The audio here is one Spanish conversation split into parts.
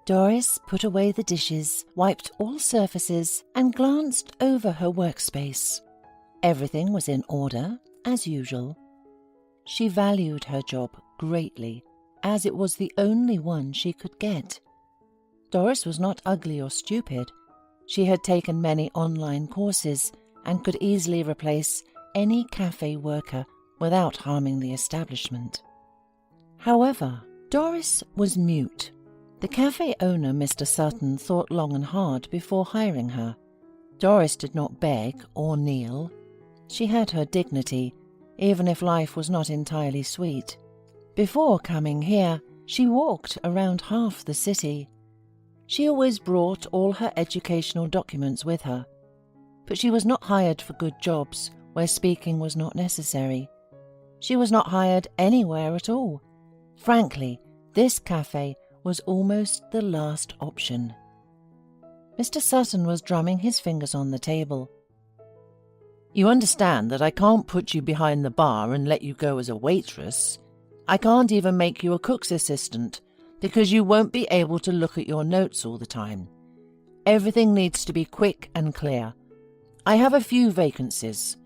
Doris put away the dishes, wiped all surfaces, and glanced over her workspace. Everything was in order, as usual. She valued her job greatly, as it was the only one she could get. Doris was not ugly or stupid. She had taken many online courses and could easily replace any cafe worker without harming the establishment. However, Doris was mute. The cafe owner, Mr. Sutton, thought long and hard before hiring her. Doris did not beg or kneel. She had her dignity, even if life was not entirely sweet. Before coming here, she walked around half the city. She always brought all her educational documents with her, but she was not hired for good jobs where speaking was not necessary. She was not hired anywhere at all. Frankly, this cafe was almost the last option. Mr. Sutton was drumming his fingers on the table. "You understand that I can't put you behind the bar and let you go as a waitress. I can't even make you a cook's assistant, because you won't be able to look at your notes all the time. Everything needs to be quick and clear. I have a few vacancies.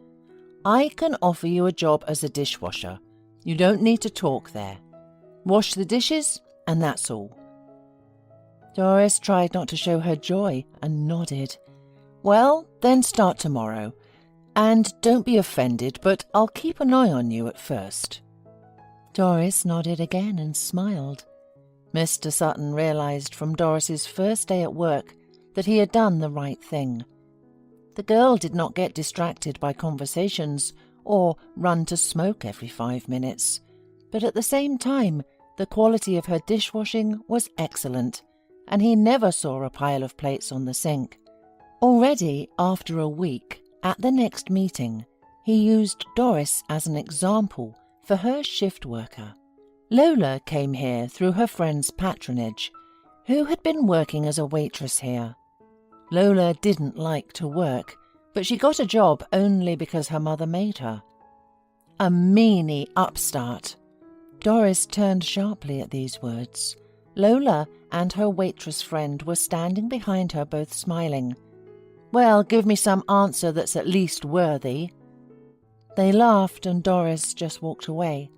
I can offer you a job as a dishwasher. You don't need to talk there. Wash the dishes, and that's all." Doris tried not to show her joy and nodded. "Well, then start tomorrow. And don't be offended, but I'll keep an eye on you at first." Doris nodded again and smiled. Mr. Sutton realized from Doris's first day at work that he had done the right thing. The girl did not get distracted by conversations or run to smoke every 5 minutes, but at the same time, the quality of her dishwashing was excellent, and he never saw a pile of plates on the sink. Already, after a week, at the next meeting, he used Doris as an example for her shift worker. Lola came here through her friend's patronage, who had been working as a waitress here. Lola didn't like to work, but she got a job only because her mother made her. A meanie upstart. Doris turned sharply at these words. Lola and her waitress friend were standing behind her, both smiling. "Well, give me some answer that's at least worthy." They laughed and Doris just walked away.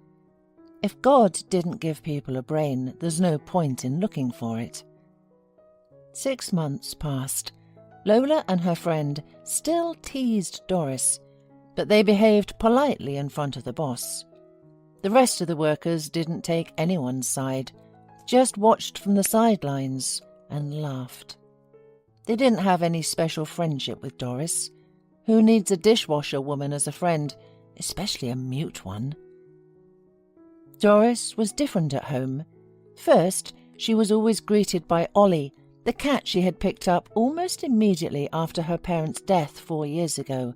If God didn't give people a brain, there's no point in looking for it. 6 months passed. Lola and her friend still teased Doris, but they behaved politely in front of the boss. The rest of the workers didn't take anyone's side, just watched from the sidelines and laughed. They didn't have any special friendship with Doris. Who needs a dishwasher woman as a friend, especially a mute one? Doris was different at home. First, she was always greeted by Ollie, the cat she had picked up almost immediately after her parents' death 4 years ago.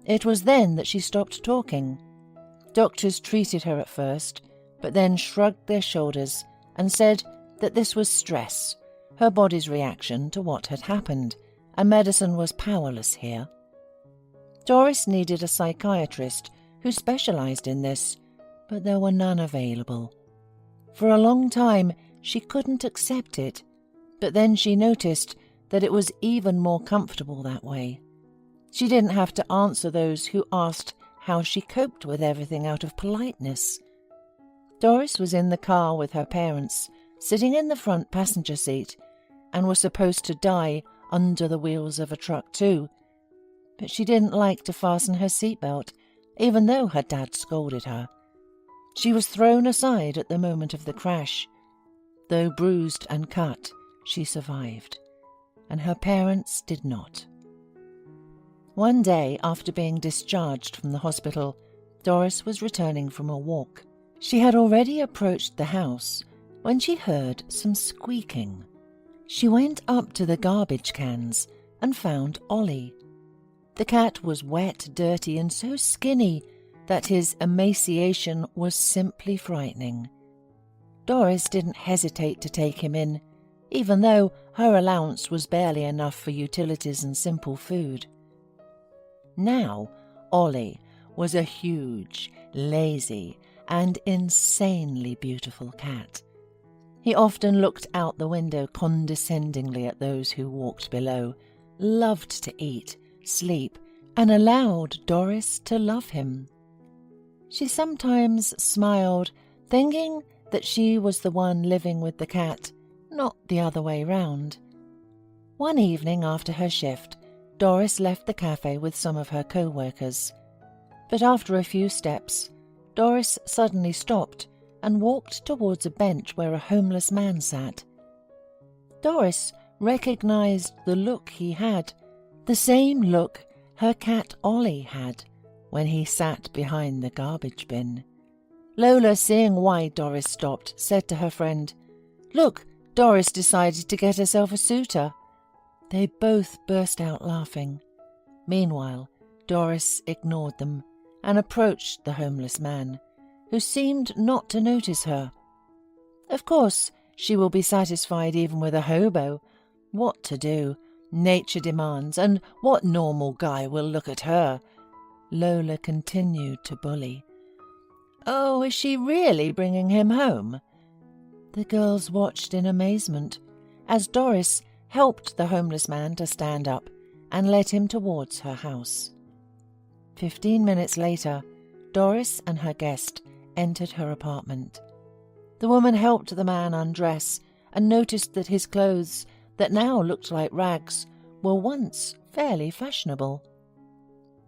It was then that she stopped talking. Doctors treated her at first, but then shrugged their shoulders and said that this was stress, her body's reaction to what had happened, and medicine was powerless here. Doris needed a psychiatrist who specialized in this, but there were none available. For a long time, she couldn't accept it, but then she noticed that it was even more comfortable that way. She didn't have to answer those who asked how she coped with everything out of politeness. Doris was in the car with her parents, sitting in the front passenger seat, and was supposed to die under the wheels of a truck too. But she didn't like to fasten her seatbelt, even though her dad scolded her. She was thrown aside at the moment of the crash. Though bruised and cut, she survived, and her parents did not. One day, after being discharged from the hospital, Doris was returning from a walk. She had already approached the house when she heard some squeaking. She went up to the garbage cans and found Ollie. The cat was wet, dirty, and so skinny that his emaciation was simply frightening. Doris didn't hesitate to take him in, even though her allowance was barely enough for utilities and simple food. Now, Ollie was a huge, lazy, and insanely beautiful cat. He often looked out the window condescendingly at those who walked below, loved to eat, sleep, and allowed Doris to love him. She sometimes smiled, thinking that she was the one living with the cat, not the other way round. One evening after her shift, Doris left the cafe with some of her co-workers. But after a few steps, Doris suddenly stopped and walked towards a bench where a homeless man sat. Doris recognized the look he had, the same look her cat Ollie had when he sat behind the garbage bin. Lola, seeing why Doris stopped, said to her friend, "Look, Doris decided to get herself a suitor." They both burst out laughing. Meanwhile, Doris ignored them and approached the homeless man, who seemed not to notice her. Of course, she will be satisfied even with a hobo. What to do? Nature demands, and what normal guy will look at her? Lola continued to bully. "Oh, is she really bringing him home?" The girls watched in amazement as Doris helped the homeless man to stand up and led him towards her house. 15 minutes later, Doris and her guest entered her apartment. The woman helped the man undress and noticed that his clothes, that now looked like rags, were once fairly fashionable.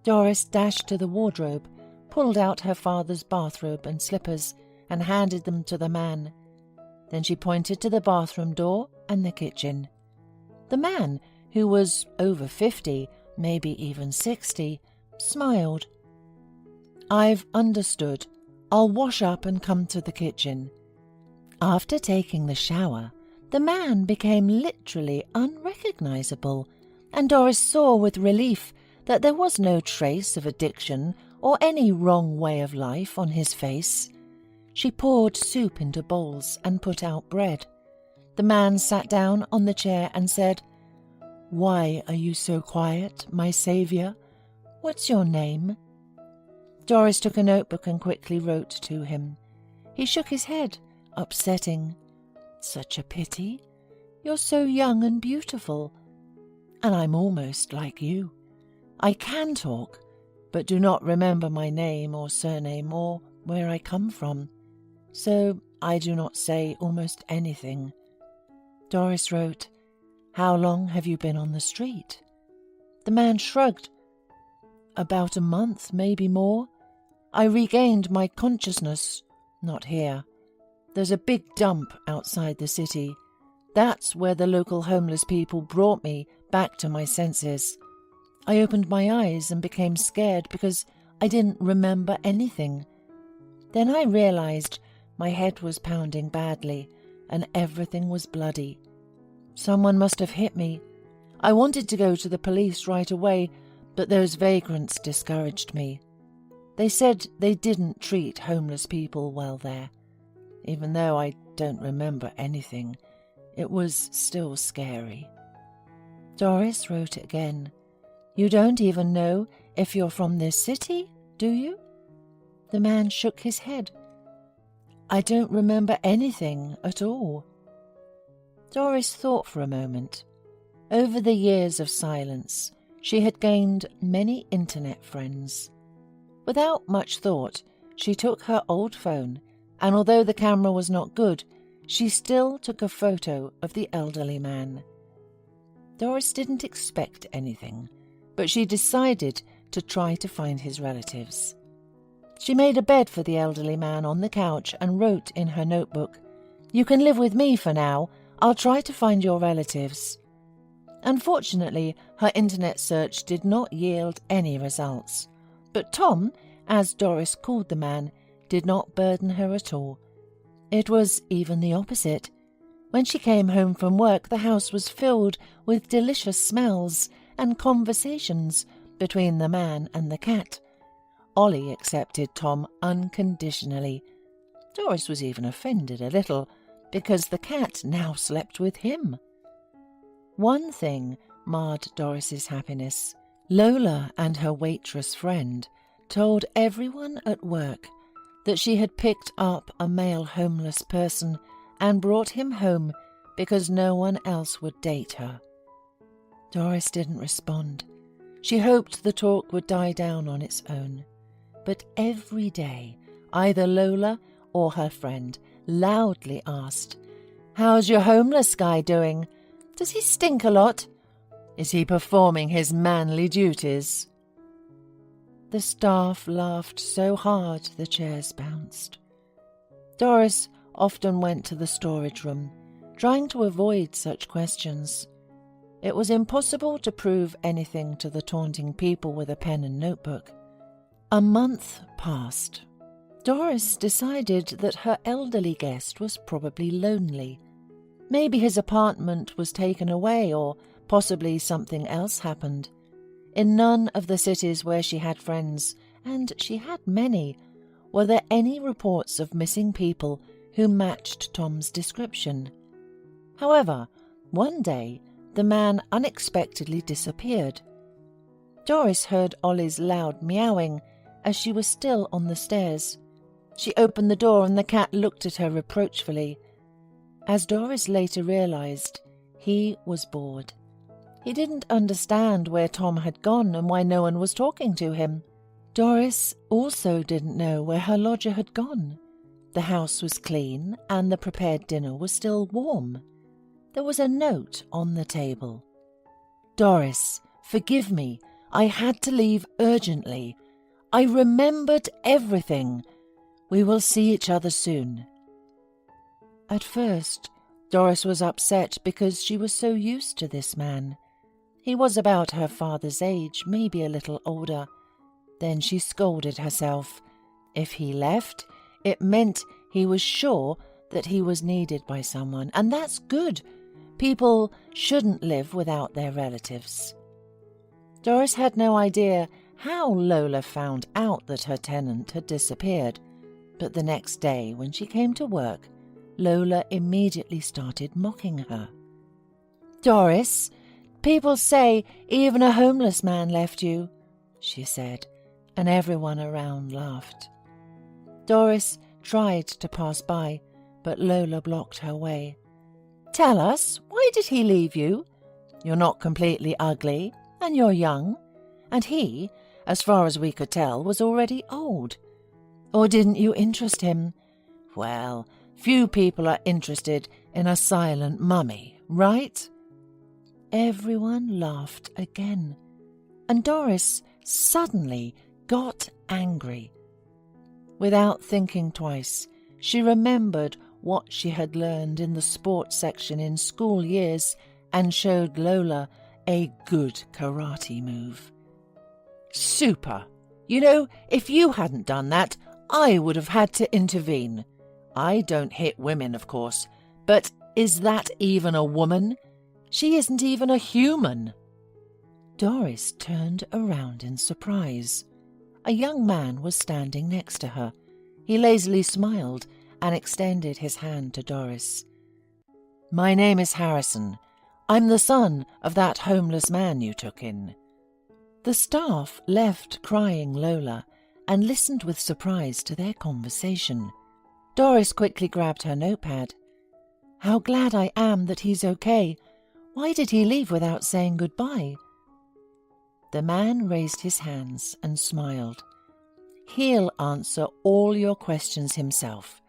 Doris dashed to the wardrobe, pulled out her father's bathrobe and slippers, and handed them to the man. Then she pointed to the bathroom door and the kitchen. The man, who was over 50, maybe even 60, smiled. "I've understood. I'll wash up and come to the kitchen." After taking the shower, the man became literally unrecognizable, and Doris saw with relief that there was no trace of addiction or any wrong way of life on his face. She poured soup into bowls and put out bread. The man sat down on the chair and said, "Why are you so quiet, my saviour? What's your name?" Doris took a notebook and quickly wrote to him. He shook his head, upsetting. "Such a pity. You're so young and beautiful. And I'm almost like you. I can talk, but do not remember my name or surname or where I come from, so I do not say almost anything." Doris wrote, "How long have you been on the street?" The man shrugged. "About a month, maybe more. I regained my consciousness, not here. There's a big dump outside the city. That's where the local homeless people brought me back to my senses. I opened my eyes and became scared because I didn't remember anything. Then I realized my head was pounding badly and everything was bloody. Someone must have hit me. I wanted to go to the police right away, but those vagrants discouraged me. They said they didn't treat homeless people well there. Even though I don't remember anything, it was still scary." Doris wrote again. "You don't even know if you're from this city, do you?" The man shook his head. "I don't remember anything at all." Doris thought for a moment. Over the years of silence, she had gained many internet friends. Without much thought, she took her old phone, and although the camera was not good, she still took a photo of the elderly man. Doris didn't expect anything, but she decided to try to find his relatives. She made a bed for the elderly man on the couch and wrote in her notebook, "You can live with me for now. I'll try to find your relatives." Unfortunately, her internet search did not yield any results. But Tom, as Doris called the man, did not burden her at all. It was even the opposite. When she came home from work, the house was filled with delicious smells and conversations between the man and the cat. Ollie accepted Tom unconditionally. Doris was even offended a little, because the cat now slept with him. One thing marred Doris's happiness. Lola and her waitress friend told everyone at work that she had picked up a male homeless person and brought him home because no one else would date her. Doris didn't respond. She hoped the talk would die down on its own. But every day, either Lola or her friend loudly asked, "How's your homeless guy doing? Does he stink a lot? Is he performing his manly duties?" The staff laughed so hard the chairs bounced. Doris often went to the storage room, trying to avoid such questions. It was impossible to prove anything to the taunting people with a pen and notebook. A month passed. Doris decided that her elderly guest was probably lonely. Maybe his apartment was taken away, or possibly something else happened. In none of the cities where she had friends, and she had many, were there any reports of missing people who matched Tom's description. However, one day the man unexpectedly disappeared. Doris heard Ollie's loud meowing as she was still on the stairs. She opened the door and the cat looked at her reproachfully. As Doris later realized, he was bored. He didn't understand where Tom had gone and why no one was talking to him. Doris also didn't know where her lodger had gone. The house was clean and the prepared dinner was still warm. There was a note on the table. "Doris, forgive me. I had to leave urgently. I remembered everything. We will see each other soon." At first, Doris was upset because she was so used to this man. He was about her father's age, maybe a little older. Then she scolded herself. If he left, it meant he was sure that he was needed by someone, and that's good. People shouldn't live without their relatives. Doris had no idea how Lola found out that her tenant had disappeared, but the next day when she came to work, Lola immediately started mocking her. "Doris, people say even a homeless man left you," she said, and everyone around laughed. Doris tried to pass by, but Lola blocked her way. "Tell us, why did he leave you? You're not completely ugly, and you're young, and he, as far as we could tell, was already old. Or didn't you interest him? Well, few people are interested in a silent mummy, right?" Everyone laughed again, and Doris suddenly got angry. Without thinking twice, she remembered what she had learned in the sports section in school years and showed Lola a good karate move. "Super! You know, if you hadn't done that, I would have had to intervene. I don't hit women, of course, but is that even a woman? She isn't even a human." Doris turned around in surprise. A young man was standing next to her. He lazily smiled and extended his hand to Doris. "My name is Harrison. I'm the son of that homeless man you took in." The staff left crying Lola and listened with surprise to their conversation. Doris quickly grabbed her notepad. "How glad I am that he's okay. Why did he leave without saying goodbye?" The man raised his hands and smiled. "He'll answer all your questions himself.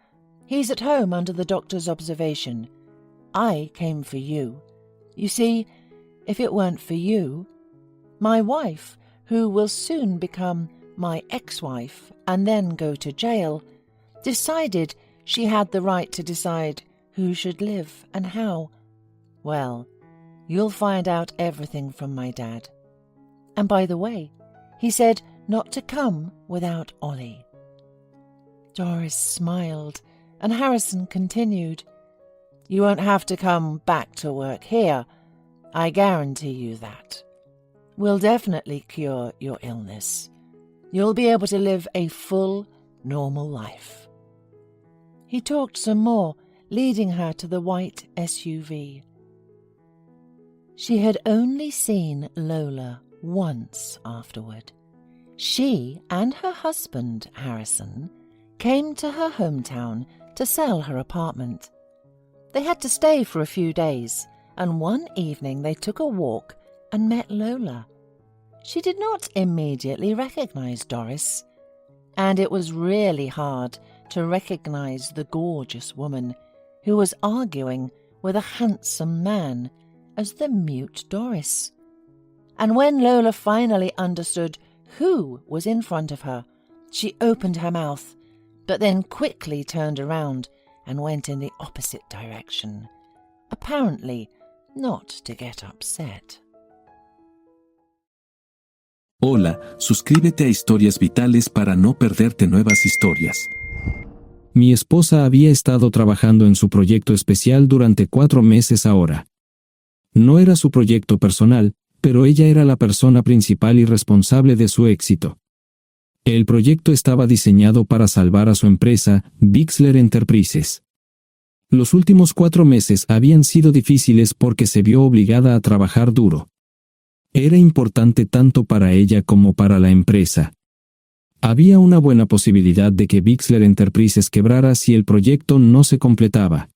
He's at home under the doctor's observation. I came for you. You see, if it weren't for you, my wife, who will soon become my ex-wife and then go to jail, decided she had the right to decide who should live and how. Well, you'll find out everything from my dad. And by the way, he said not to come without Ollie." Doris smiled, and Harrison continued, "You won't have to come back to work here. I guarantee you that. We'll definitely cure your illness. You'll be able to live a full, normal life." He talked some more, leading her to the white SUV. She had only seen Lola once afterward. She and her husband, Harrison, came to her hometown to sell her apartment. They had to stay for a few days, and one evening they took a walk and met Lola. She did not immediately recognize Doris, and it was really hard to recognize the gorgeous woman who was arguing with a handsome man as the mute Doris. And when Lola finally understood who was in front of her, she opened her mouth, but then quickly turned around and went in the opposite direction, apparently not to get upset. Hola, suscríbete a Historias Vitales para no perderte nuevas historias. Mi esposa había estado trabajando en su proyecto especial durante 4 meses ahora. No era su proyecto personal, pero ella era la persona principal y responsable de su éxito. El proyecto estaba diseñado para salvar a su empresa, Bixler Enterprises. Los últimos 4 meses habían sido difíciles porque se vio obligada a trabajar duro. Era importante tanto para ella como para la empresa. Había una buena posibilidad de que Bixler Enterprises quebrara si el proyecto no se completaba.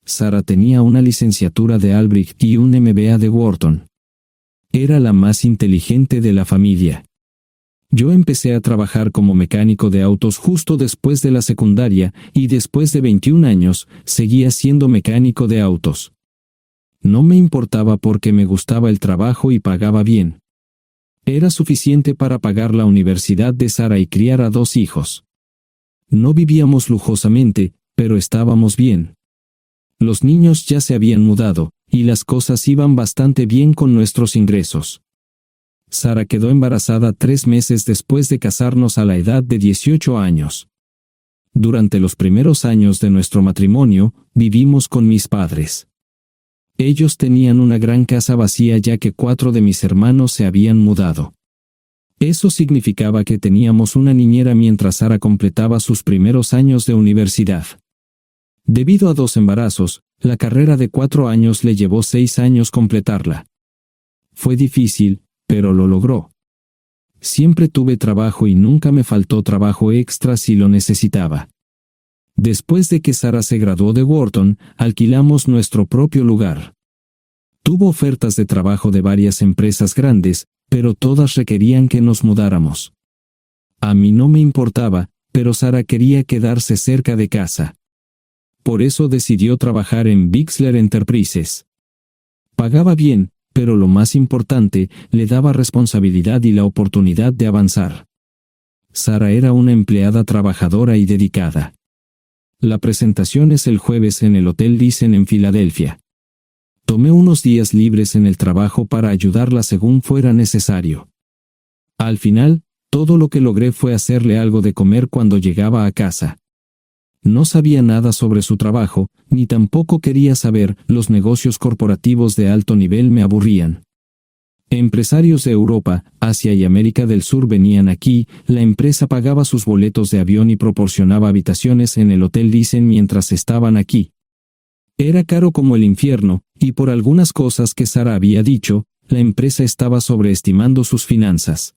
Sara tenía una licenciatura de Albrecht y un MBA de Wharton. Era la más inteligente de la familia. Yo empecé a trabajar como mecánico de autos justo después de la secundaria y después de 21 años seguía siendo mecánico de autos. No me importaba porque me gustaba el trabajo y pagaba bien. Era suficiente para pagar la universidad de Sara y criar a 2 hijos. No vivíamos lujosamente, pero estábamos bien. Los niños ya se habían mudado, y las cosas iban bastante bien con nuestros ingresos. Sara quedó embarazada 3 meses después de casarnos a la edad de 18 años. Durante los primeros años de nuestro matrimonio, vivimos con mis padres. Ellos tenían una gran casa vacía ya que 4 de mis hermanos se habían mudado. Eso significaba que teníamos una niñera mientras Sara completaba sus primeros años de universidad. Debido a 2 embarazos, la carrera de 4 años le llevó 6 años completarla. Fue difícil, pero lo logró. Siempre tuve trabajo y nunca me faltó trabajo extra si lo necesitaba. Después de que Sara se graduó de Wharton, alquilamos nuestro propio lugar. Tuvo ofertas de trabajo de varias empresas grandes, pero todas requerían que nos mudáramos. A mí no me importaba, pero Sara quería quedarse cerca de casa. Por eso decidió trabajar en Bixler Enterprises. Pagaba bien, pero lo más importante, le daba responsabilidad y la oportunidad de avanzar. Sara era una empleada trabajadora y dedicada. La presentación es el jueves en el Hotel Thyssen en Filadelfia. Tomé unos días libres en el trabajo para ayudarla según fuera necesario. Al final, todo lo que logré fue hacerle algo de comer cuando llegaba a casa. No sabía nada sobre su trabajo, ni tampoco quería saber. Los negocios corporativos de alto nivel me aburrían. Empresarios de Europa, Asia y América del Sur venían aquí, la empresa pagaba sus boletos de avión y proporcionaba habitaciones en el Hotel Thyssen mientras estaban aquí. Era caro como el infierno, y por algunas cosas que Sara había dicho, la empresa estaba sobreestimando sus finanzas.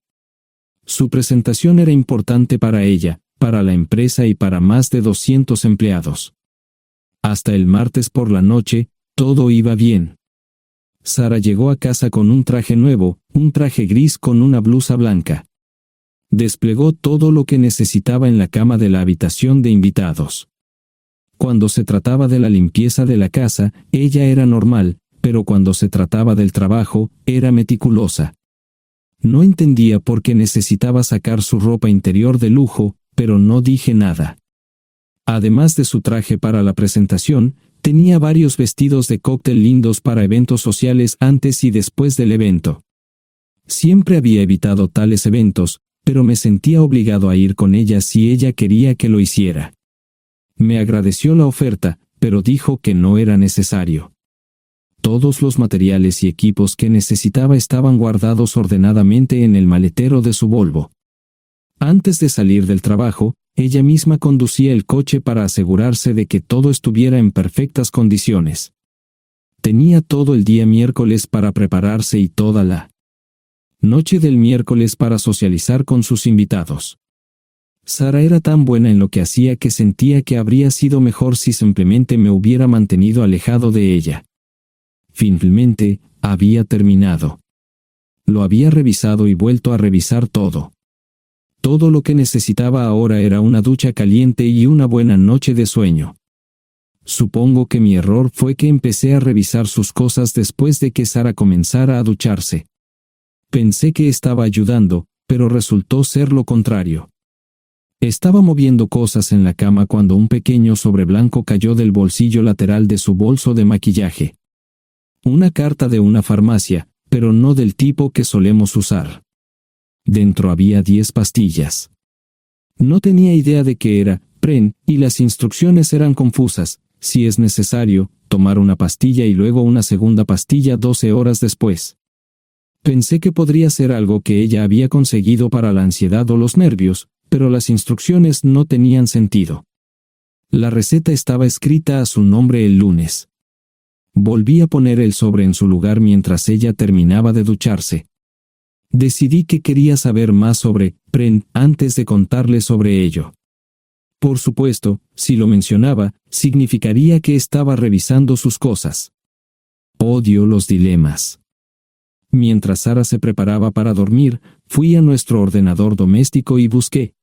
Su presentación era importante para ella, para la empresa y para más de 200 empleados. Hasta el martes por la noche, todo iba bien. Sara llegó a casa con un traje nuevo, un traje gris con una blusa blanca. Desplegó todo lo que necesitaba en la cama de la habitación de invitados. Cuando se trataba de la limpieza de la casa, ella era normal, pero cuando se trataba del trabajo, era meticulosa. No entendía por qué necesitaba sacar su ropa interior de lujo, pero no dije nada. Además de su traje para la presentación, tenía varios vestidos de cóctel lindos para eventos sociales antes y después del evento. Siempre había evitado tales eventos, pero me sentía obligado a ir con ella si ella quería que lo hiciera. Me agradeció la oferta, pero dijo que no era necesario. Todos los materiales y equipos que necesitaba estaban guardados ordenadamente en el maletero de su Volvo. Antes de salir del trabajo, ella misma conducía el coche para asegurarse de que todo estuviera en perfectas condiciones. Tenía todo el día miércoles para prepararse y toda la noche del miércoles para socializar con sus invitados. Sara era tan buena en lo que hacía que sentía que habría sido mejor si simplemente me hubiera mantenido alejado de ella. Finalmente, había terminado. Lo había revisado y vuelto a revisar todo. Todo lo que necesitaba ahora era una ducha caliente y una buena noche de sueño. Supongo que mi error fue que empecé a revisar sus cosas después de que Sara comenzara a ducharse. Pensé que estaba ayudando, pero resultó ser lo contrario. Estaba moviendo cosas en la cama cuando un pequeño sobre blanco cayó del bolsillo lateral de su bolso de maquillaje. Una carta de una farmacia, pero no del tipo que solemos usar. Dentro había 10 pastillas. No tenía idea de qué era, Pren, y las instrucciones eran confusas. Si es necesario, tomar una pastilla y luego una segunda pastilla 12 horas después. Pensé que podría ser algo que ella había conseguido para la ansiedad o los nervios, pero las instrucciones no tenían sentido. La receta estaba escrita a su nombre el lunes. Volví a poner el sobre en su lugar mientras ella terminaba de ducharse. Decidí que quería saber más sobre Pren antes de contarle sobre ello. Por supuesto, si lo mencionaba, significaría que estaba revisando sus cosas. Odio los dilemas. Mientras Sara se preparaba para dormir, fui a nuestro ordenador doméstico y busqué.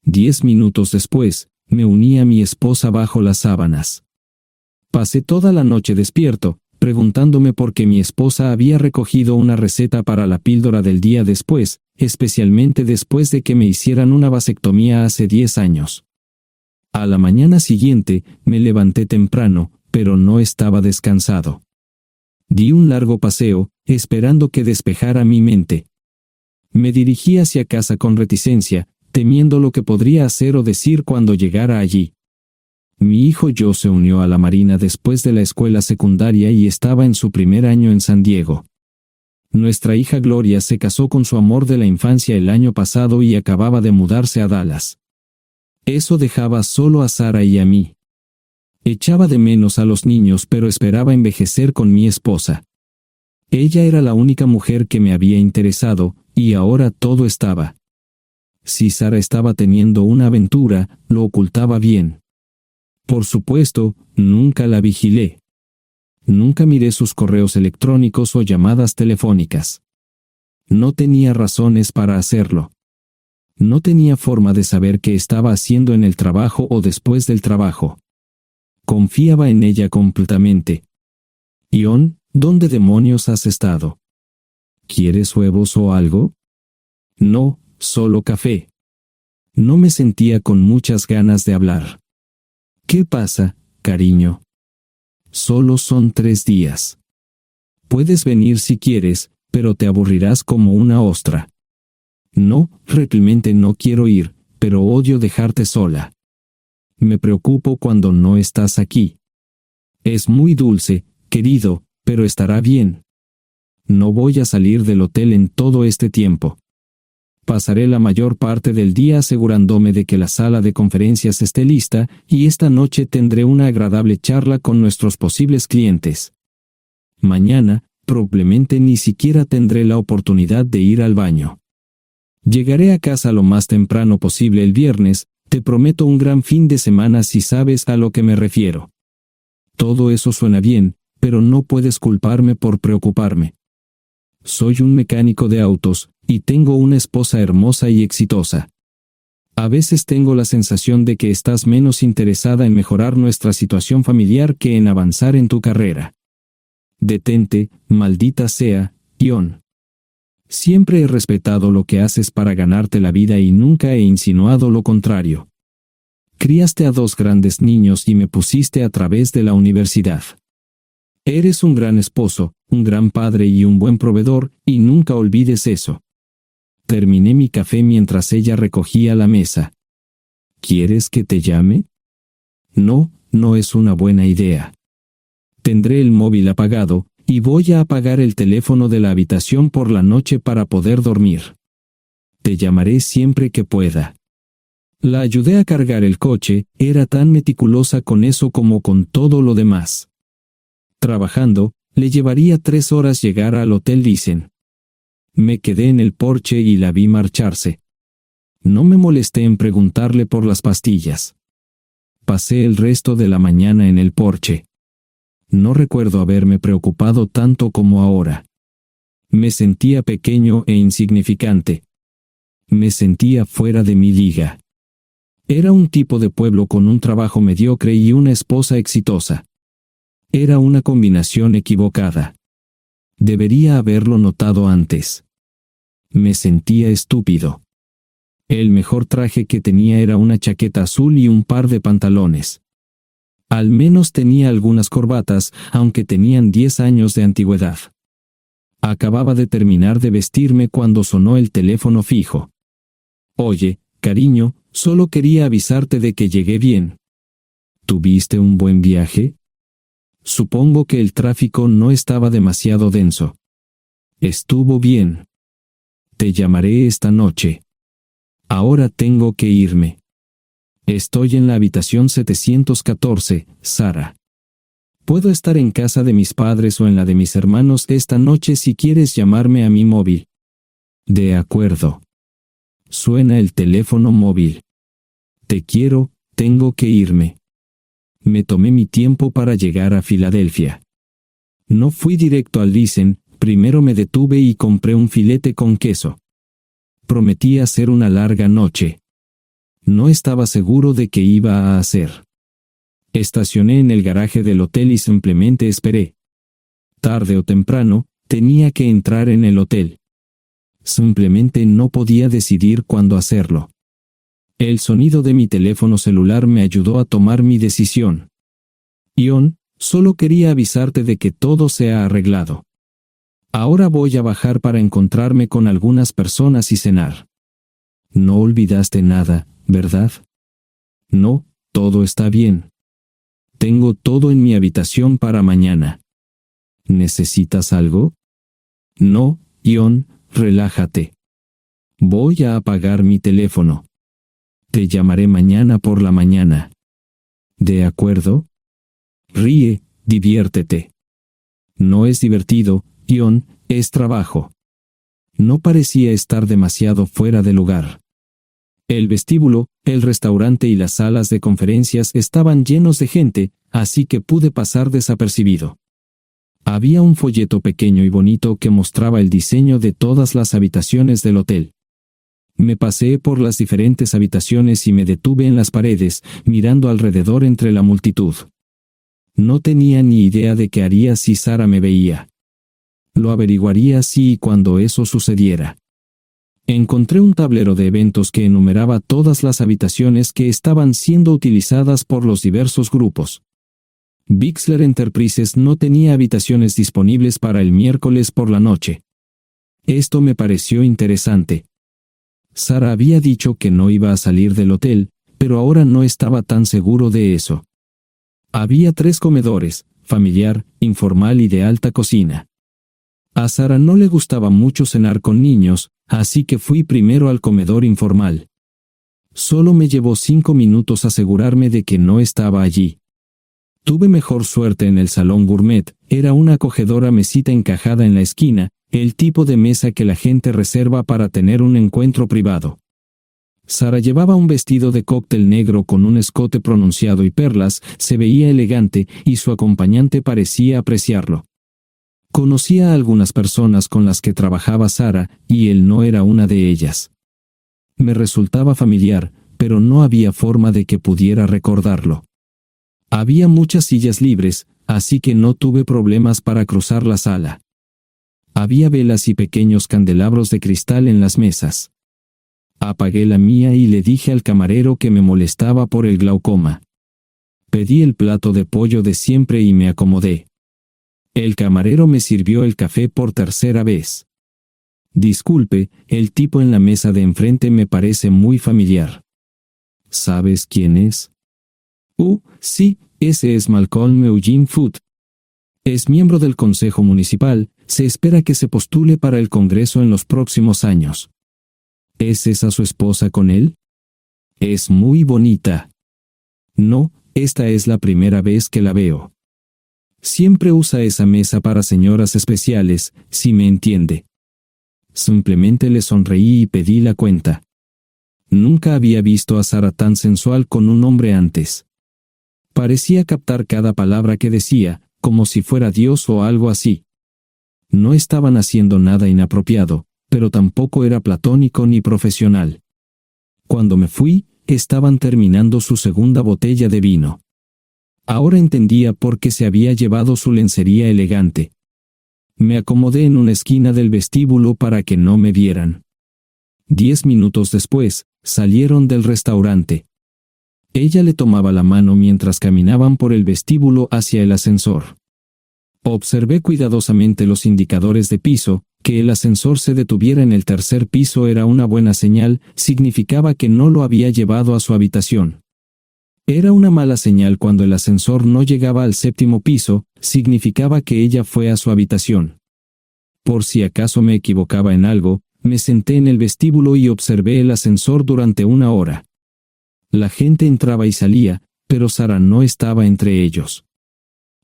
10 minutos después, me uní a mi esposa bajo las sábanas. Pasé toda la noche despierto, preguntándome por qué mi esposa había recogido una receta para la píldora del día después, especialmente después de que me hicieran una vasectomía hace 10 años. A la mañana siguiente, me levanté temprano, pero no estaba descansado. Di un largo paseo, esperando que despejara mi mente. Me dirigí hacia casa con reticencia, temiendo lo que podría hacer o decir cuando llegara allí. Mi hijo Joe se unió a la Marina después de la escuela secundaria y estaba en su primer año en San Diego. Nuestra hija Gloria se casó con su amor de la infancia el año pasado y acababa de mudarse a Dallas. Eso dejaba solo a Sara y a mí. Echaba de menos a los niños, pero esperaba envejecer con mi esposa. Ella era la única mujer que me había interesado, y ahora todo estaba. Si Sara estaba teniendo una aventura, lo ocultaba bien. Por supuesto, nunca la vigilé. Nunca miré sus correos electrónicos o llamadas telefónicas. No tenía razones para hacerlo. No tenía forma de saber qué estaba haciendo en el trabajo o después del trabajo. Confiaba en ella completamente. Ion, ¿dónde demonios has estado? ¿Quieres huevos o algo? No, solo café. No me sentía con muchas ganas de hablar. ¿Qué pasa, cariño? Solo son 3 días. Puedes venir si quieres, pero te aburrirás como una ostra. No, realmente no quiero ir, pero odio dejarte sola. Me preocupo cuando no estás aquí. Es muy dulce, querido, pero estará bien. No voy a salir del hotel en todo este tiempo. Pasaré la mayor parte del día asegurándome de que la sala de conferencias esté lista, y esta noche tendré una agradable charla con nuestros posibles clientes. Mañana, probablemente ni siquiera tendré la oportunidad de ir al baño. Llegaré a casa lo más temprano posible el viernes, te prometo un gran fin de semana si sabes a lo que me refiero. Todo eso suena bien, pero no puedes culparme por preocuparme. Soy un mecánico de autos, y tengo una esposa hermosa y exitosa. A veces tengo la sensación de que estás menos interesada en mejorar nuestra situación familiar que en avanzar en tu carrera. Detente, maldita sea, Ion. Siempre he respetado lo que haces para ganarte la vida y nunca he insinuado lo contrario. Criaste a 2 grandes niños y me pusiste a través de la universidad. Eres un gran esposo, un gran padre y un buen proveedor, y nunca olvides eso. Terminé mi café mientras ella recogía la mesa. ¿Quieres que te llame? No, no es una buena idea. Tendré el móvil apagado, y voy a apagar el teléfono de la habitación por la noche para poder dormir. Te llamaré siempre que pueda. La ayudé a cargar el coche, era tan meticulosa con eso como con todo lo demás. Trabajando, le llevaría 3 horas llegar al Hotel Lisen. Me quedé en el porche y la vi marcharse. No me molesté en preguntarle por las pastillas. Pasé el resto de la mañana en el porche. No recuerdo haberme preocupado tanto como ahora. Me sentía pequeño e insignificante. Me sentía fuera de mi liga. Era un tipo de pueblo con un trabajo mediocre y una esposa exitosa. Era una combinación equivocada. Debería haberlo notado antes. Me sentía estúpido. El mejor traje que tenía era una chaqueta azul y un par de pantalones. Al menos tenía algunas corbatas, aunque tenían 10 años de antigüedad. Acababa de terminar de vestirme cuando sonó el teléfono fijo. Oye, cariño, solo quería avisarte de que llegué bien. ¿Tuviste un buen viaje? Supongo que el tráfico no estaba demasiado denso. Estuvo bien. Te llamaré esta noche. Ahora tengo que irme. Estoy en la habitación 714, Sara. Puedo estar en casa de mis padres o en la de mis hermanos esta noche si quieres llamarme a mi móvil. De acuerdo. Suena el teléfono móvil. Te quiero, tengo que irme. Me tomé mi tiempo para llegar a Filadelfia. No fui directo al Lisen, primero me detuve y compré un filete con queso. Prometí hacer una larga noche. No estaba seguro de qué iba a hacer. Estacioné en el garaje del hotel y simplemente esperé. Tarde o temprano, tenía que entrar en el hotel. Simplemente no podía decidir cuándo hacerlo. El sonido de mi teléfono celular me ayudó a tomar mi decisión. Ion, solo quería avisarte de que todo se ha arreglado. Ahora voy a bajar para encontrarme con algunas personas y cenar. No olvidaste nada, ¿verdad? No, todo está bien. Tengo todo en mi habitación para mañana. ¿Necesitas algo? No, Ion, relájate. Voy a apagar mi teléfono. Te llamaré mañana por la mañana. ¿De acuerdo? Ríe, diviértete. No es divertido, Ion, es trabajo. No parecía estar demasiado fuera de lugar. El vestíbulo, el restaurante y las salas de conferencias estaban llenos de gente, así que pude pasar desapercibido. Había un folleto pequeño y bonito que mostraba el diseño de todas las habitaciones del hotel. Me paseé por las diferentes habitaciones y me detuve en las paredes, mirando alrededor entre la multitud. No tenía ni idea de qué haría si Sara me veía. Lo averiguaría si y cuando eso sucediera. Encontré un tablero de eventos que enumeraba todas las habitaciones que estaban siendo utilizadas por los diversos grupos. Bixler Enterprises no tenía habitaciones disponibles para el miércoles por la noche. Esto me pareció interesante. Sara había dicho que no iba a salir del hotel, pero ahora no estaba tan seguro de eso. Había 3 comedores, familiar, informal y de alta cocina. A Sara no le gustaba mucho cenar con niños, así que fui primero al comedor informal. Solo me llevó 5 minutos asegurarme de que no estaba allí. Tuve mejor suerte en el salón gourmet, era una acogedora mesita encajada en la esquina, el tipo de mesa que la gente reserva para tener un encuentro privado. Sara llevaba un vestido de cóctel negro con un escote pronunciado y perlas, se veía elegante y su acompañante parecía apreciarlo. Conocía a algunas personas con las que trabajaba Sara, y él no era una de ellas. Me resultaba familiar, pero no había forma de que pudiera recordarlo. Había muchas sillas libres, así que no tuve problemas para cruzar la sala. Había velas y pequeños candelabros de cristal en las mesas. Apagué la mía y le dije al camarero que me molestaba por el glaucoma. Pedí el plato de pollo de siempre y me acomodé. El camarero me sirvió el café por tercera vez. Disculpe, el tipo en la mesa de enfrente me parece muy familiar. ¿Sabes quién es? Sí, ese es Malcolm Eugene Foote. Es miembro del Consejo Municipal, se espera que se postule para el Congreso en los próximos años. ¿Es esa su esposa con él? Es muy bonita. No, esta es la primera vez que la veo. Siempre usa esa mesa para señoras especiales, si me entiende. Simplemente le sonreí y pedí la cuenta. Nunca había visto a Sara tan sensual con un hombre antes. Parecía captar cada palabra que decía, como si fuera Dios o algo así. No estaban haciendo nada inapropiado, pero tampoco era platónico ni profesional. Cuando me fui, estaban terminando su segunda botella de vino. Ahora entendía por qué se había llevado su lencería elegante. Me acomodé en una esquina del vestíbulo para que no me vieran. 10 minutos después, salieron del restaurante. Ella le tomaba la mano mientras caminaban por el vestíbulo hacia el ascensor. Observé cuidadosamente los indicadores de piso. Que el ascensor se detuviera en el tercer piso era una buena señal, significaba que no lo había llevado a su habitación. Era una mala señal cuando el ascensor no llegaba al séptimo piso, significaba que ella fue a su habitación. Por si acaso me equivocaba en algo, me senté en el vestíbulo y observé el ascensor durante 1 hora. La gente entraba y salía, pero Sara no estaba entre ellos.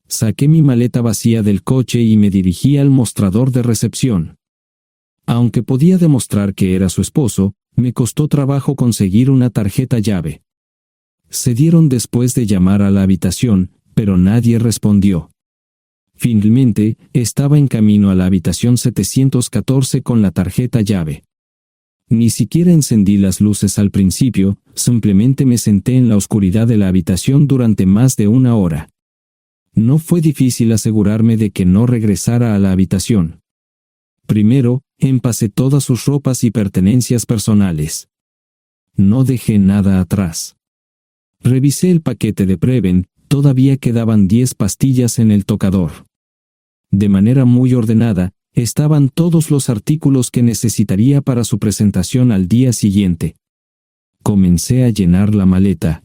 Saqué mi maleta vacía del coche y me dirigí al mostrador de recepción. Aunque podía demostrar que era su esposo, me costó trabajo conseguir una tarjeta llave. Se dieron después de llamar a la habitación, pero nadie respondió. Finalmente, estaba en camino a la habitación 714 con la tarjeta llave. Ni siquiera encendí las luces al principio, simplemente me senté en la oscuridad de la habitación durante más de 1 hora. No fue difícil asegurarme de que no regresara a la habitación. Primero, empacé todas sus ropas y pertenencias personales. No dejé nada atrás. Revisé el paquete de Preven, todavía quedaban 10 pastillas en el tocador. De manera muy ordenada, estaban todos los artículos que necesitaría para su presentación al día siguiente. Comencé a llenar la maleta.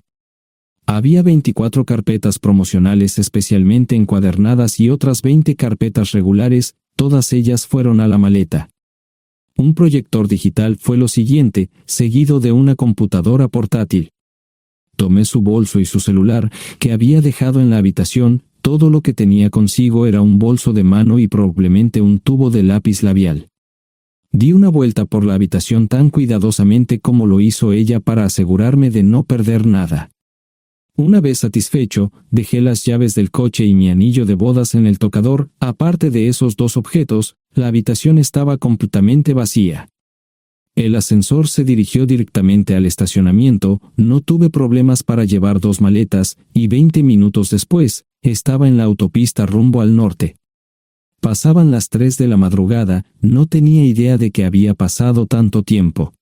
Había 24 carpetas promocionales especialmente encuadernadas y otras 20 carpetas regulares, todas ellas fueron a la maleta. Un proyector digital fue lo siguiente, seguido de una computadora portátil. Tomé su bolso y su celular, que había dejado en la habitación. Todo lo que tenía consigo era un bolso de mano y probablemente un tubo de lápiz labial. Di una vuelta por la habitación tan cuidadosamente como lo hizo ella para asegurarme de no perder nada. Una vez satisfecho, dejé las llaves del coche y mi anillo de bodas en el tocador. Aparte de esos 2 objetos, la habitación estaba completamente vacía. El ascensor se dirigió directamente al estacionamiento, no tuve problemas para llevar 2 maletas, y 20 minutos después, estaba en la autopista rumbo al norte. Pasaban las 3 de la madrugada, no tenía idea de que había pasado tanto tiempo.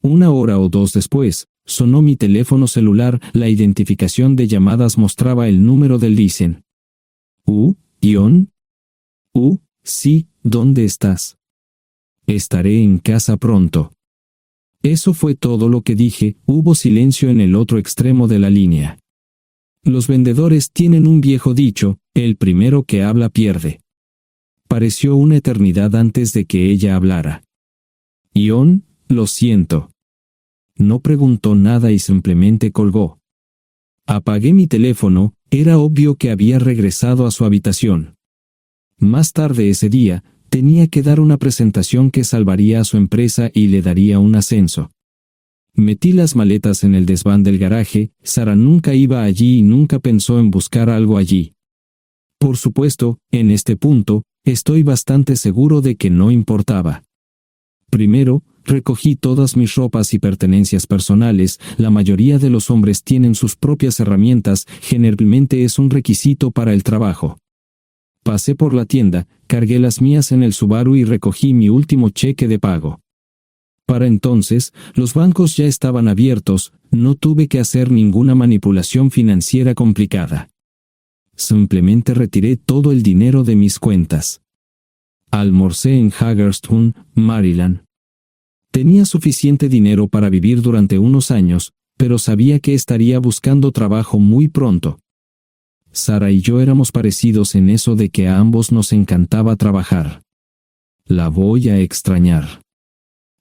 1 hora o 2 después, sonó mi teléfono celular, la identificación de llamadas mostraba el número del Listen. ¿Ion? Sí, ¿dónde estás? Estaré en casa pronto. Eso fue todo lo que dije. Hubo silencio en el otro extremo de la línea. Los vendedores tienen un viejo dicho, el primero que habla pierde. Pareció una eternidad antes de que ella hablara. Ion, lo siento. No preguntó nada y simplemente colgó. Apagué mi teléfono, era obvio que había regresado a su habitación. Más tarde ese día, tenía que dar una presentación que salvaría a su empresa y le daría un ascenso. Metí las maletas en el desván del garaje. Sara nunca iba allí y nunca pensó en buscar algo allí. Por supuesto, en este punto, estoy bastante seguro de que no importaba. Primero, recogí todas mis ropas y pertenencias personales. La mayoría de los hombres tienen sus propias herramientas, generalmente es un requisito para el trabajo. Pasé por la tienda, cargué las mías en el Subaru y recogí mi último cheque de pago. Para entonces, los bancos ya estaban abiertos, no tuve que hacer ninguna manipulación financiera complicada. Simplemente retiré todo el dinero de mis cuentas. Almorcé en Hagerstown, Maryland. Tenía suficiente dinero para vivir durante unos años, pero sabía que estaría buscando trabajo muy pronto. Sara y yo éramos parecidos en eso de que a ambos nos encantaba trabajar. La voy a extrañar.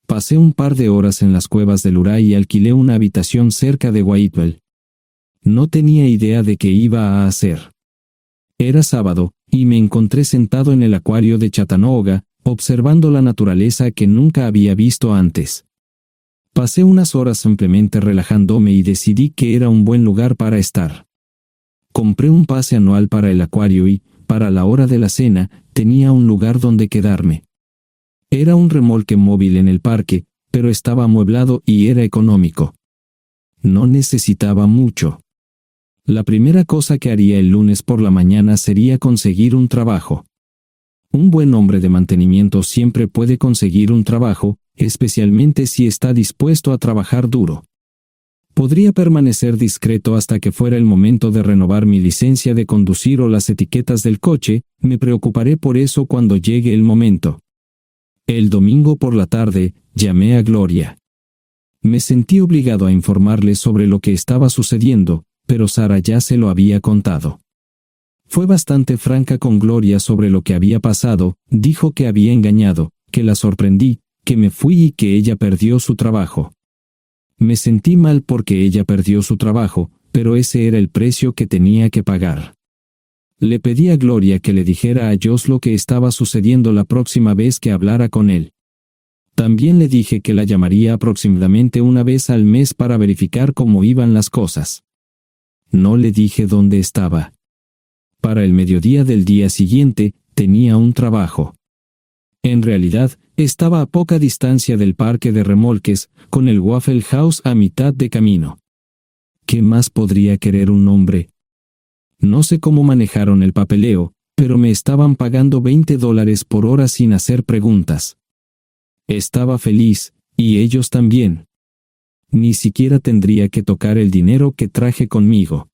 Pasé un par de horas en las cuevas del Uray y alquilé una habitación cerca de Whitewell. No tenía idea de qué iba a hacer. Era sábado, y me encontré sentado en el acuario de Chattanooga, observando la naturaleza que nunca había visto antes. Pasé unas horas simplemente relajándome y decidí que era un buen lugar para estar. Compré un pase anual para el acuario y, para la hora de la cena, tenía un lugar donde quedarme. Era un remolque móvil en el parque, pero estaba amueblado y era económico. No necesitaba mucho. La primera cosa que haría el lunes por la mañana sería conseguir un trabajo. Un buen hombre de mantenimiento siempre puede conseguir un trabajo, especialmente si está dispuesto a trabajar duro. Podría permanecer discreto hasta que fuera el momento de renovar mi licencia de conducir o las etiquetas del coche, me preocuparé por eso cuando llegue el momento. El domingo por la tarde, llamé a Gloria. Me sentí obligado a informarle sobre lo que estaba sucediendo, pero Sara ya se lo había contado. Fue bastante franca con Gloria sobre lo que había pasado, dijo que había engañado, que la sorprendí, que me fui y que ella perdió su trabajo. Me sentí mal porque ella perdió su trabajo, pero ese era el precio que tenía que pagar. Le pedí a Gloria que le dijera a Josh lo que estaba sucediendo la próxima vez que hablara con él. También le dije que la llamaría aproximadamente una vez al mes para verificar cómo iban las cosas. No le dije dónde estaba. Para el mediodía del día siguiente, tenía un trabajo. En realidad, estaba a poca distancia del parque de remolques, con el Waffle House a mitad de camino. ¿Qué más podría querer un hombre? No sé cómo manejaron el papeleo, pero me estaban pagando $20 por hora sin hacer preguntas. Estaba feliz, y ellos también. Ni siquiera tendría que tocar el dinero que traje conmigo.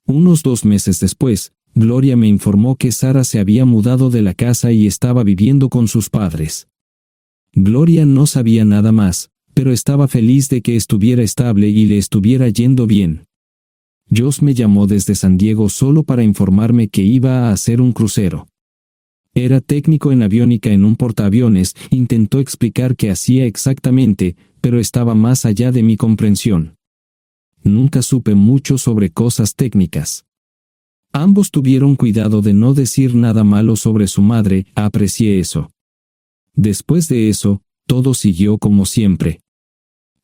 Unos 2 meses después, Gloria me informó que Sara se había mudado de la casa y estaba viviendo con sus padres. Gloria no sabía nada más, pero estaba feliz de que estuviera estable y le estuviera yendo bien. Josh me llamó desde San Diego solo para informarme que iba a hacer un crucero. Era técnico en aviónica en un portaaviones, intentó explicar qué hacía exactamente, pero estaba más allá de mi comprensión. Nunca supe mucho sobre cosas técnicas. Ambos tuvieron cuidado de no decir nada malo sobre su madre, aprecié eso. Después de eso, todo siguió como siempre.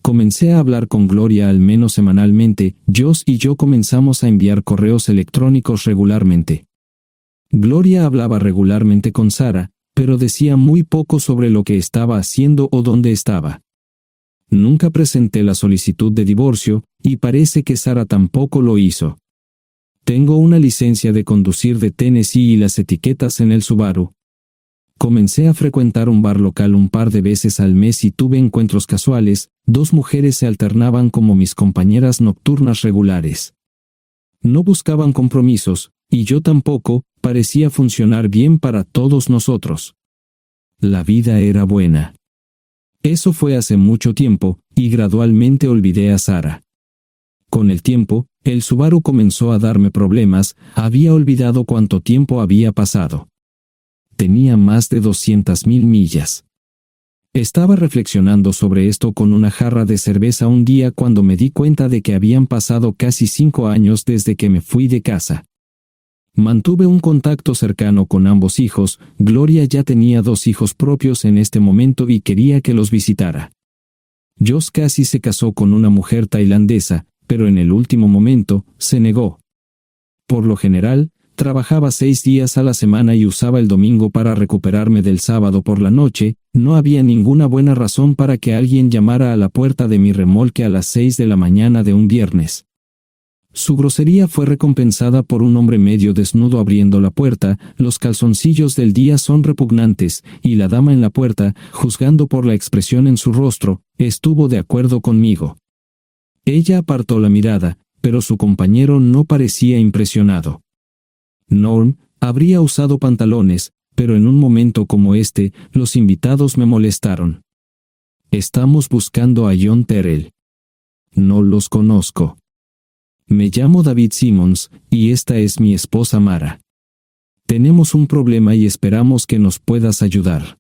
Comencé a hablar con Gloria al menos semanalmente, Josh y yo comenzamos a enviar correos electrónicos regularmente. Gloria hablaba regularmente con Sara, pero decía muy poco sobre lo que estaba haciendo o dónde estaba. Nunca presenté la solicitud de divorcio, y parece que Sara tampoco lo hizo. Tengo una licencia de conducir de Tennessee y las etiquetas en el Subaru. Comencé a frecuentar un bar local un par de veces al mes y tuve encuentros casuales, 2 mujeres se alternaban como mis compañeras nocturnas regulares. No buscaban compromisos, y yo tampoco, parecía funcionar bien para todos nosotros. La vida era buena. Eso fue hace mucho tiempo, y gradualmente olvidé a Sara. Con el tiempo, el Subaru comenzó a darme problemas, había olvidado cuánto tiempo había pasado. Tenía más de 200,000 millas. Estaba reflexionando sobre esto con una jarra de cerveza un día cuando me di cuenta de que habían pasado casi 5 años desde que me fui de casa. Mantuve un contacto cercano con ambos hijos, Gloria ya tenía 2 hijos propios en este momento y quería que los visitara. Josh casi se casó con una mujer tailandesa, pero en el último momento, se negó. Por lo general, trabajaba 6 días a la semana y usaba el domingo para recuperarme del sábado por la noche, no había ninguna buena razón para que alguien llamara a la puerta de mi remolque a las 6 de la mañana de un viernes. Su grosería fue recompensada por un hombre medio desnudo abriendo la puerta, los calzoncillos del día son repugnantes, y la dama en la puerta, juzgando por la expresión en su rostro, estuvo de acuerdo conmigo. Ella apartó la mirada, pero su compañero no parecía impresionado. Norm habría usado pantalones, pero en un momento como este, los invitados me molestaron. Estamos buscando a John Terrell. No los conozco. Me llamo David Simmons, y esta es mi esposa Mara. Tenemos un problema y esperamos que nos puedas ayudar.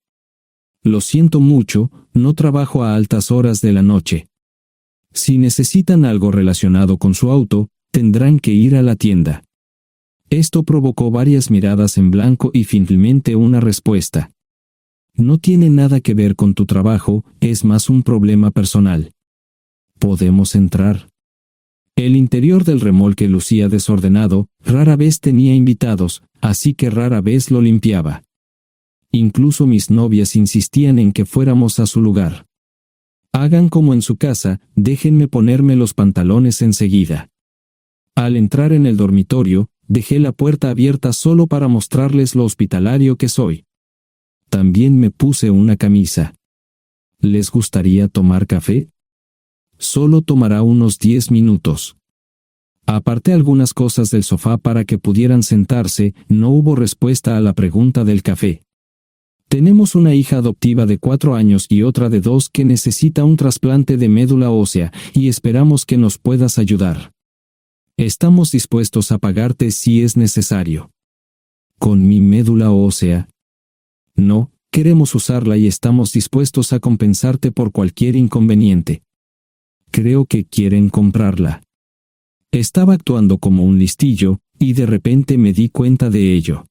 Lo siento mucho, no trabajo a altas horas de la noche. Si necesitan algo relacionado con su auto, tendrán que ir a la tienda. Esto provocó varias miradas en blanco y finalmente una respuesta. No tiene nada que ver con tu trabajo, es más un problema personal. ¿Podemos entrar? El interior del remolque lucía desordenado, rara vez tenía invitados, así que rara vez lo limpiaba. Incluso mis novias insistían en que fuéramos a su lugar. Hagan como en su casa, déjenme ponerme los pantalones enseguida. Al entrar en el dormitorio, dejé la puerta abierta solo para mostrarles lo hospitalario que soy. También me puse una camisa. ¿Les gustaría tomar café? Solo tomará unos 10 minutos. Aparté algunas cosas del sofá para que pudieran sentarse, no hubo respuesta a la pregunta del café. Tenemos una hija adoptiva de 4 años y otra de 2 que necesita un trasplante de médula ósea, y esperamos que nos puedas ayudar. Estamos dispuestos a pagarte si es necesario. ¿Con mi médula ósea? No, queremos usarla y estamos dispuestos a compensarte por cualquier inconveniente. Creo que quieren comprarla. Estaba actuando como un listillo, y de repente me di cuenta de ello.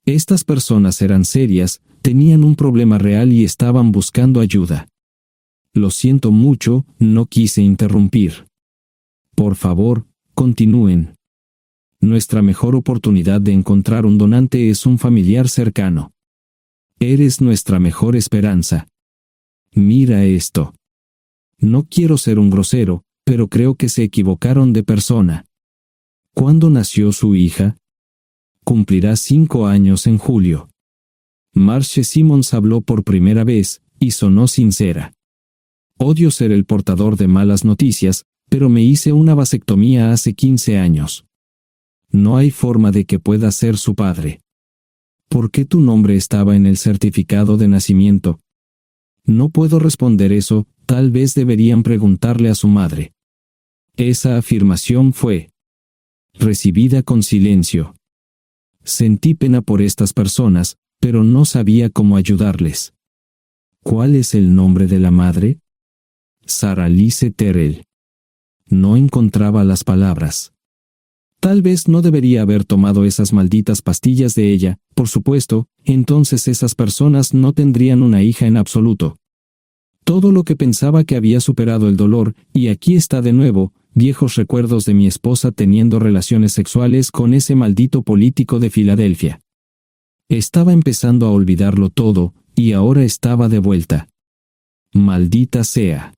Estas personas eran serias, tenían un problema real y estaban buscando ayuda. Lo siento mucho, no quise interrumpir. Por favor, continúen. Nuestra mejor oportunidad de encontrar un donante es un familiar cercano. Eres nuestra mejor esperanza. Mira esto. No quiero ser un grosero, pero creo que se equivocaron de persona. ¿Cuándo nació su hija? Cumplirá 5 años en julio. Marche Simons habló por primera vez, y sonó sincera. Odio ser el portador de malas noticias, pero me hice una vasectomía hace 15 años. No hay forma de que pueda ser su padre. ¿Por qué tu nombre estaba en el certificado de nacimiento? No puedo responder eso, tal vez deberían preguntarle a su madre. Esa afirmación fue recibida con silencio. Sentí pena por estas personas, pero no sabía cómo ayudarles. ¿Cuál es el nombre de la madre? Sarah Lise Terrell. No encontraba las palabras. Tal vez no debería haber tomado esas malditas pastillas de ella, por supuesto, entonces esas personas no tendrían una hija en absoluto. Todo lo que pensaba que había superado el dolor, y aquí está de nuevo, viejos recuerdos de mi esposa teniendo relaciones sexuales con ese maldito político de Filadelfia. Estaba empezando a olvidarlo todo, y ahora estaba de vuelta. Maldita sea.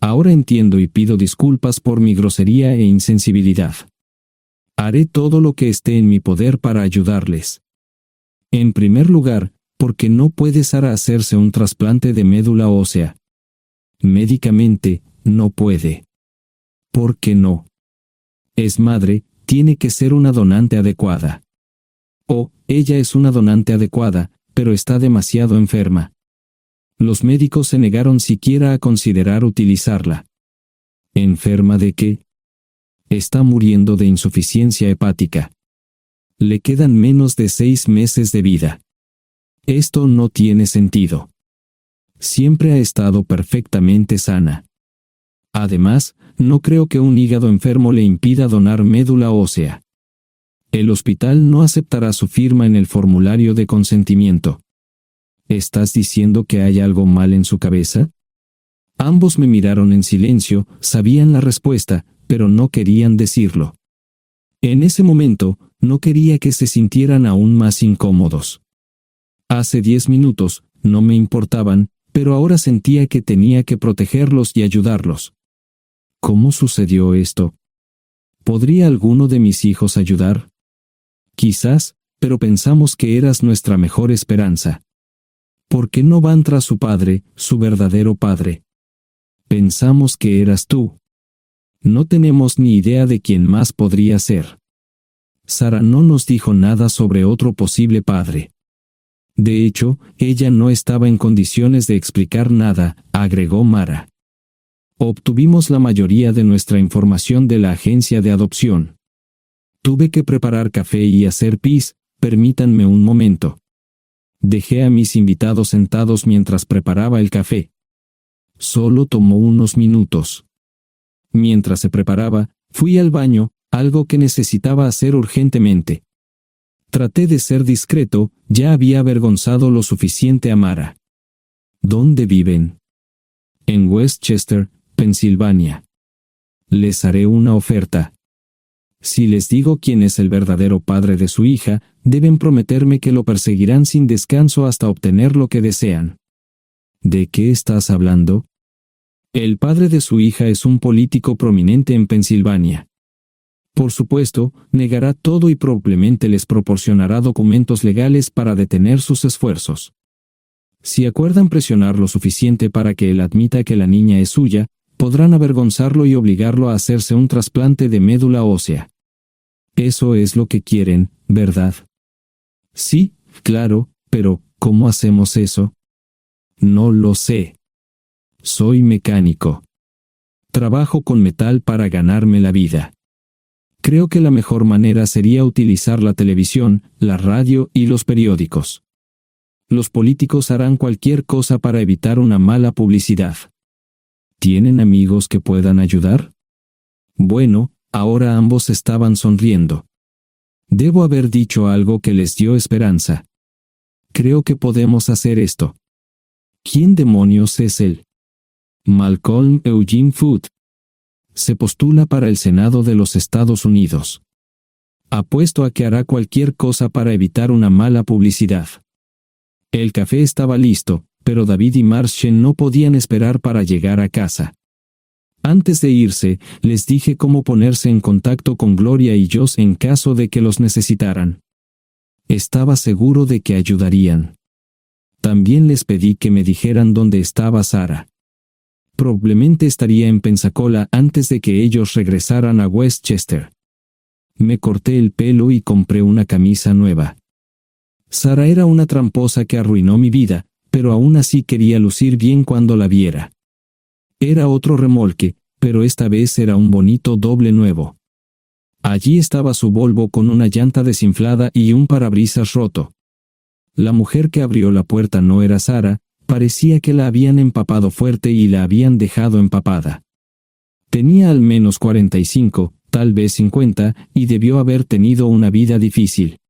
Ahora entiendo y pido disculpas por mi grosería e insensibilidad. Haré todo lo que esté en mi poder para ayudarles. En primer lugar, porque no puede Sara hacerse un trasplante de médula ósea. Médicamente, no puede. ¿Por qué no? Es madre, tiene que ser una donante adecuada. Ella es una donante adecuada, pero está demasiado enferma. Los médicos se negaron siquiera a considerar utilizarla. ¿Enferma de qué? Está muriendo de insuficiencia hepática. Le quedan menos de 6 meses de vida. Esto no tiene sentido. Siempre ha estado perfectamente sana. Además, no creo que un hígado enfermo le impida donar médula ósea. El hospital no aceptará su firma en el formulario de consentimiento. ¿Estás diciendo que hay algo mal en su cabeza? Ambos me miraron en silencio, sabían la respuesta, pero no querían decirlo. En ese momento, no quería que se sintieran aún más incómodos. Hace 10 minutos, no me importaban, pero ahora sentía que tenía que protegerlos y ayudarlos. ¿Cómo sucedió esto? ¿Podría alguno de mis hijos ayudar? Quizás, pero pensamos que eras nuestra mejor esperanza. ¿Por qué no van tras su padre, su verdadero padre? Pensamos que eras tú. No tenemos ni idea de quién más podría ser. Sara no nos dijo nada sobre otro posible padre. De hecho, ella no estaba en condiciones de explicar nada, agregó Mara. Obtuvimos la mayoría de nuestra información de la agencia de adopción. Tuve que preparar café y hacer pis, permítanme un momento. Dejé a mis invitados sentados mientras preparaba el café. Solo tomó unos minutos. Mientras se preparaba, fui al baño, algo que necesitaba hacer urgentemente. Traté de ser discreto, ya había avergonzado lo suficiente a Mara. ¿Dónde viven? En Westchester, Pensilvania. Les haré una oferta. Si les digo quién es el verdadero padre de su hija, deben prometerme que lo perseguirán sin descanso hasta obtener lo que desean. ¿De qué estás hablando? El padre de su hija es un político prominente en Pensilvania. Por supuesto, negará todo y probablemente les proporcionará documentos legales para detener sus esfuerzos. Si acuerdan presionar lo suficiente para que él admita que la niña es suya, podrán avergonzarlo y obligarlo a hacerse un trasplante de médula ósea. Eso es lo que quieren, ¿verdad? Sí, claro, pero ¿cómo hacemos eso? No lo sé. Soy mecánico. Trabajo con metal para ganarme la vida. Creo que la mejor manera sería utilizar la televisión, la radio y los periódicos. Los políticos harán cualquier cosa para evitar una mala publicidad. ¿Tienen amigos que puedan ayudar? Bueno, ahora ambos estaban sonriendo. Debo haber dicho algo que les dio esperanza. Creo que podemos hacer esto. ¿Quién demonios es él? Malcolm Eugene Foote. Se postula para el Senado de los Estados Unidos. Apuesto a que hará cualquier cosa para evitar una mala publicidad. El café estaba listo, pero David y Marshall no podían esperar para llegar a casa. Antes de irse, les dije cómo ponerse en contacto con Gloria y Josh en caso de que los necesitaran. Estaba seguro de que ayudarían. También les pedí que me dijeran dónde estaba Sarah. Probablemente estaría en Pensacola antes de que ellos regresaran a Westchester. Me corté el pelo y compré una camisa nueva. Sarah era una tramposa que arruinó mi vida, pero aún así quería lucir bien cuando la viera. Era otro remolque, pero esta vez era un bonito doble nuevo. Allí estaba su Volvo con una llanta desinflada y un parabrisas roto. La mujer que abrió la puerta no era Sarah, parecía que la habían empapado fuerte y la habían dejado empapada. Tenía al menos 45, tal vez 50, y debió haber tenido una vida difícil.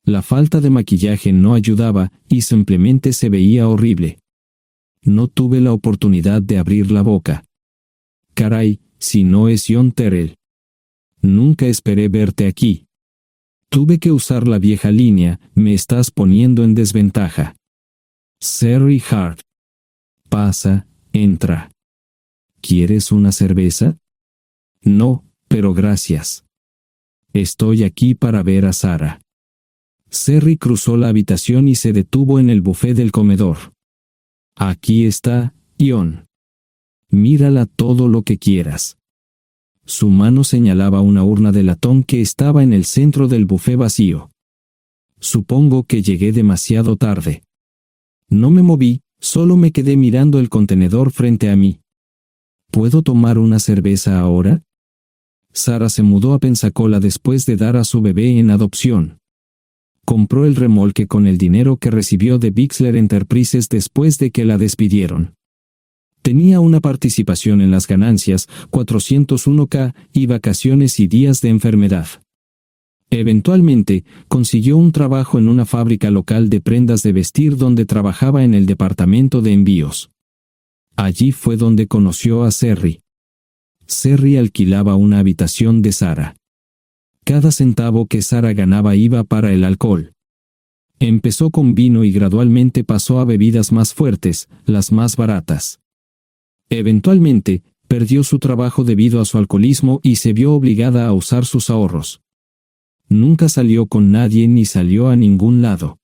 La falta de maquillaje no ayudaba, y simplemente se veía horrible. No tuve la oportunidad de abrir la boca. Caray, si no es John Terrell. Nunca esperé verte aquí. Tuve que usar la vieja línea, me estás poniendo en desventaja. Sherry Hart. Pasa, entra. ¿Quieres una cerveza? No, pero gracias. Estoy aquí para ver a Sarah. Sherry cruzó la habitación y se detuvo en el buffet del comedor. Aquí está, John. Mírala todo lo que quieras. Su mano señalaba una urna de latón que estaba en el centro del buffet vacío. Supongo que llegué demasiado tarde. No me moví, solo me quedé mirando el contenedor frente a mí. ¿Puedo tomar una cerveza ahora? Sarah se mudó a Pensacola después de dar a su bebé en adopción. Compró el remolque con el dinero que recibió de Bixler Enterprises después de que la despidieron. Tenía una participación en las ganancias, 401k, y vacaciones y días de enfermedad. Eventualmente, consiguió un trabajo en una fábrica local de prendas de vestir donde trabajaba en el departamento de envíos. Allí fue donde conoció a Sherry. Sherry alquilaba una habitación de Sarah. Cada centavo que Sarah ganaba iba para el alcohol. Empezó con vino y gradualmente pasó a bebidas más fuertes, las más baratas. Eventualmente, perdió su trabajo debido a su alcoholismo y se vio obligada a usar sus ahorros. Nunca salió con nadie ni salió a ningún lado.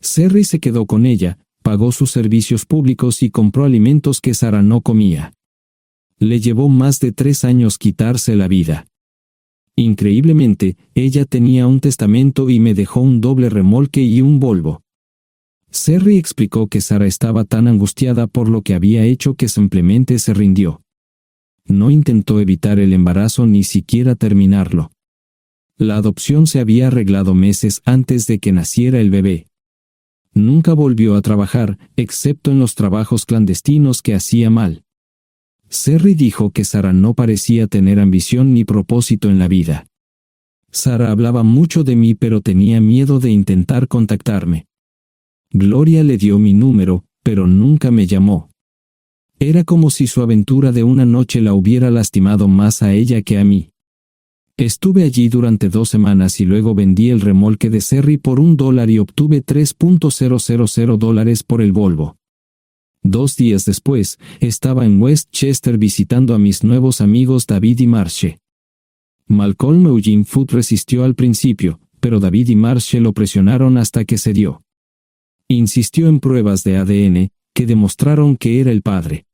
Sherry se quedó con ella, pagó sus servicios públicos y compró alimentos que Sarah no comía. Le llevó más de 3 años quitarse la vida. Increíblemente, ella tenía un testamento y me dejó un doble remolque y un Volvo. Sherry explicó que Sarah estaba tan angustiada por lo que había hecho que simplemente se rindió. No intentó evitar el embarazo ni siquiera terminarlo. La adopción se había arreglado meses antes de que naciera el bebé. Nunca volvió a trabajar, excepto en los trabajos clandestinos que hacía mal. Sherry dijo que Sarah no parecía tener ambición ni propósito en la vida. Sarah hablaba mucho de mí pero tenía miedo de intentar contactarme. Gloria le dio mi número, pero nunca me llamó. Era como si su aventura de una noche la hubiera lastimado más a ella que a mí. Estuve allí durante 2 semanas y luego vendí el remolque de Cerry por $1 y obtuve $3,000 por el Volvo. 2 días después, estaba en Westchester visitando a mis nuevos amigos David y Marche. Malcolm Eugene Foote resistió al principio, pero David y Marche lo presionaron hasta que cedió. Insistió en pruebas de ADN, que demostraron que era el padre.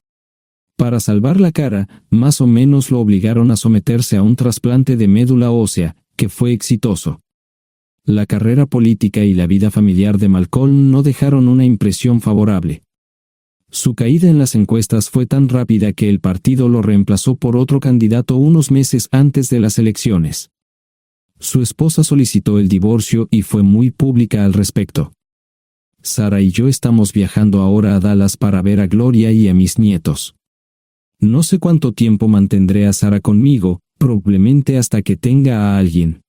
Para salvar la cara, más o menos lo obligaron a someterse a un trasplante de médula ósea, que fue exitoso. La carrera política y la vida familiar de Malcolm no dejaron una impresión favorable. Su caída en las encuestas fue tan rápida que el partido lo reemplazó por otro candidato unos meses antes de las elecciones. Su esposa solicitó el divorcio y fue muy pública al respecto. Sara y yo estamos viajando ahora a Dallas para ver a Gloria y a mis nietos. No sé cuánto tiempo mantendré a Sara conmigo, probablemente hasta que tenga a alguien.